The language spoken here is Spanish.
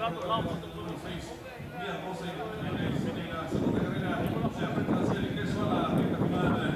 Muy hermosa y en la segunda carrera se enfrenta hacia el ingreso a la recta final